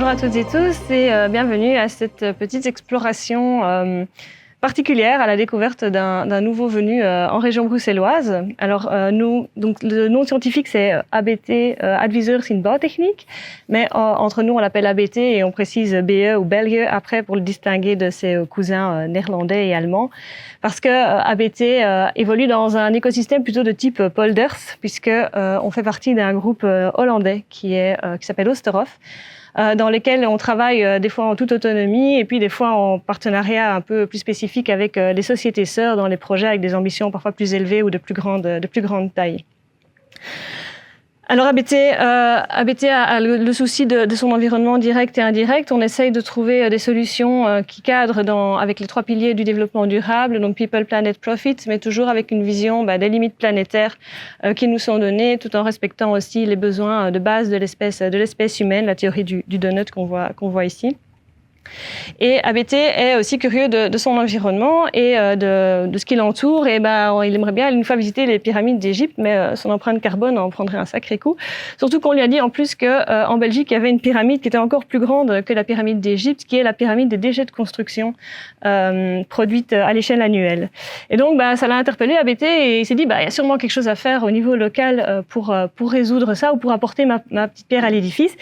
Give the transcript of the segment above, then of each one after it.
Bonjour à toutes et tous et bienvenue à cette petite exploration particulière à la découverte d'un nouveau venu en région bruxelloise. Alors donc le nom scientifique c'est ABT, Adviseurs in Bouwtechniek, mais entre nous on l'appelle ABT et on précise BE ou België après pour le distinguer de ses cousins néerlandais et allemands, parce que ABT évolue dans un écosystème plutôt de type polders, puisque on fait partie d'un groupe hollandais qui s'appelle Oosterhof, dans lesquels on travaille des fois en toute autonomie et puis des fois en partenariat un peu plus spécifique avec les sociétés sœurs dans les projets avec des ambitions parfois plus élevées ou de plus grande taille. Alors ABT a le souci de son environnement direct et indirect. On essaye de trouver des solutions qui cadrent avec les 3 piliers du développement durable, donc People, Planet, Profit, mais toujours avec une vision des limites planétaires qui nous sont données, tout en respectant aussi les besoins de base de l'espèce humaine, la théorie du donut qu'on voit ici. Et ABT est aussi curieux de son environnement et de ce qui l'entoure. Et il aimerait bien une fois visiter les pyramides d'Égypte, mais son empreinte carbone en prendrait un sacré coup. Surtout qu'on lui a dit en plus qu'en Belgique, il y avait une pyramide qui était encore plus grande que la pyramide d'Égypte, qui est la pyramide des déchets de construction produite à l'échelle annuelle. Et donc, ça l'a interpellé ABT et il s'est dit, il y a sûrement quelque chose à faire au niveau local pour résoudre ça ou pour apporter ma petite pierre à l'édifice.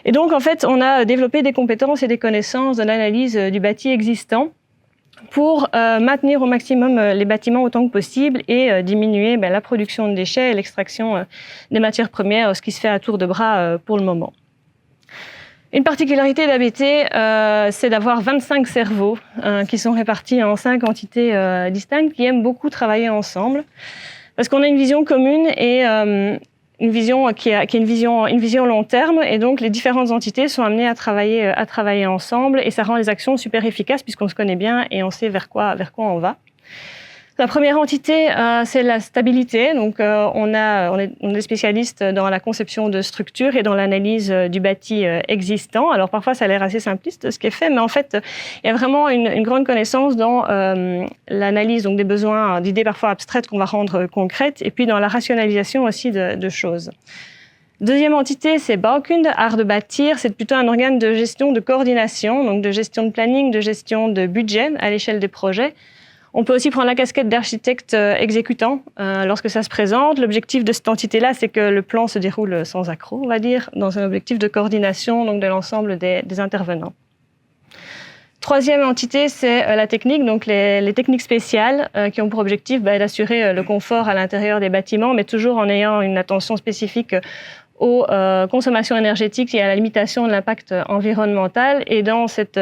Et donc, en fait, on a développé des compétences et des connaissances de l'analyse du bâti existant pour maintenir au maximum les bâtiments autant que possible et diminuer la production de déchets et l'extraction des matières premières, ce qui se fait à tour de bras pour le moment. Une particularité d'ABT, c'est d'avoir 25 cerveaux qui sont répartis en 5 entités distinctes qui aiment beaucoup travailler ensemble parce qu'on a une vision commune et une vision qui est une vision long terme, et donc les différentes entités sont amenées à travailler ensemble et ça rend les actions super efficaces puisqu'on se connaît bien et on sait vers quoi on va. La première entité, c'est la stabilité. Donc, on est spécialiste dans la conception de structures et dans l'analyse du bâti existant. Alors, parfois, ça a l'air assez simpliste ce qui est fait, mais en fait, il y a vraiment une grande connaissance dans l'analyse donc des besoins, d'idées parfois abstraites qu'on va rendre concrètes, et puis dans la rationalisation aussi de choses. Deuxième entité, c'est Bouwkunde, art de bâtir. C'est plutôt un organe de gestion, de coordination, donc de gestion de planning, de gestion de budget à l'échelle des projets. On peut aussi prendre la casquette d'architecte exécutant lorsque ça se présente. L'objectif de cette entité-là, c'est que le plan se déroule sans accroc, on va dire, dans un objectif de coordination donc de l'ensemble des intervenants. Troisième entité, c'est la technique, donc les techniques spéciales qui ont pour objectif d'assurer le confort à l'intérieur des bâtiments, mais toujours en ayant une attention spécifique aux consommations énergétiques et à la limitation de l'impact environnemental. Et dans cette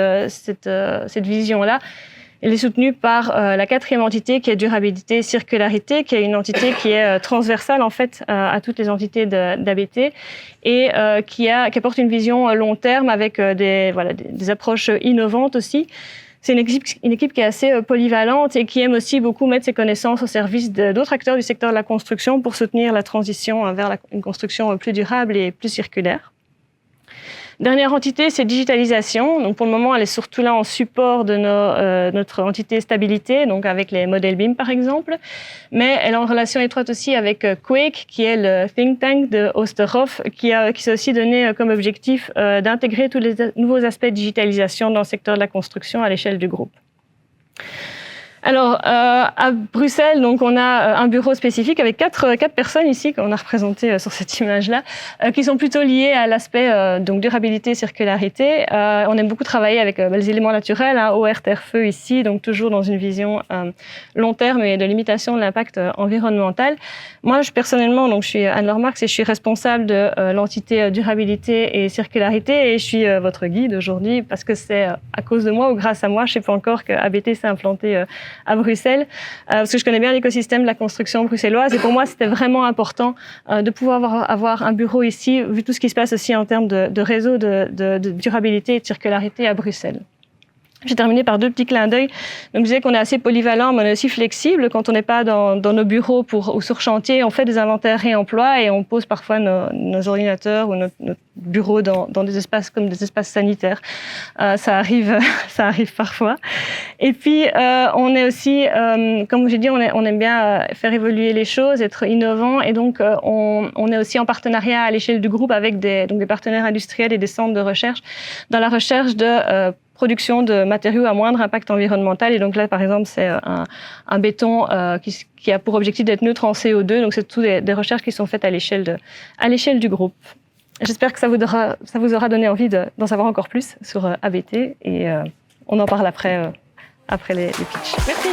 vision-là, elle est soutenue par la 4e entité qui est durabilité et circularité, qui est une entité qui est transversale en fait à toutes les entités d'ABT et qui apporte une vision long terme avec des approches innovantes aussi. C'est une équipe qui est assez polyvalente et qui aime aussi beaucoup mettre ses connaissances au service d'autres acteurs du secteur de la construction pour soutenir la transition vers une construction plus durable et plus circulaire. Dernière entité, c'est digitalisation. Donc pour le moment, elle est surtout là en support de notre entité stabilité, donc avec les modèles BIM par exemple. Mais elle est en relation étroite aussi avec Quake, qui est le think tank de Oosterhof, qui s'est aussi donné comme objectif d'intégrer tous les nouveaux aspects de digitalisation dans le secteur de la construction à l'échelle du groupe. Alors, à Bruxelles, donc, on a un bureau spécifique avec quatre personnes ici, qu'on a représentées sur cette image-là, qui sont plutôt liées à l'aspect donc durabilité, circularité. On aime beaucoup travailler avec les éléments naturels, eau, air, terre, feu ici, donc toujours dans une vision long terme et de limitation de l'impact environnemental. Moi, personnellement, donc, je suis Anne-Laure Marx et je suis responsable de l'entité durabilité et circularité et je suis votre guide aujourd'hui parce que c'est à cause de moi ou grâce à moi, je ne sais pas encore que ABT s'est implanté à Bruxelles, parce que je connais bien l'écosystème de la construction bruxelloise et pour moi c'était vraiment important de pouvoir avoir un bureau ici, vu tout ce qui se passe aussi en termes de réseau de durabilité et de circularité à Bruxelles. J'ai terminé par 2 petits clins d'œil. Donc, je disais qu'on est assez polyvalent, mais on est aussi flexible. Quand on n'est pas dans nos bureaux ou sur chantier, on fait des inventaires réemploi et on pose parfois nos ordinateurs ou notre bureau dans des espaces comme des espaces sanitaires. Ça arrive parfois. Et puis, on est aussi, comme j'ai dit, on aime bien faire évoluer les choses, être innovant. Et donc, on est aussi en partenariat à l'échelle du groupe avec des partenaires industriels et des centres de recherche dans la recherche de production de matériaux à moindre impact environnemental. Et donc là, par exemple, c'est un béton qui a pour objectif d'être neutre en CO2. Donc, c'est toutes des recherches qui sont faites à l'échelle du groupe. J'espère que ça vous aura donné envie d'en savoir encore plus sur ABT. Et on en parle après les pitchs. Merci.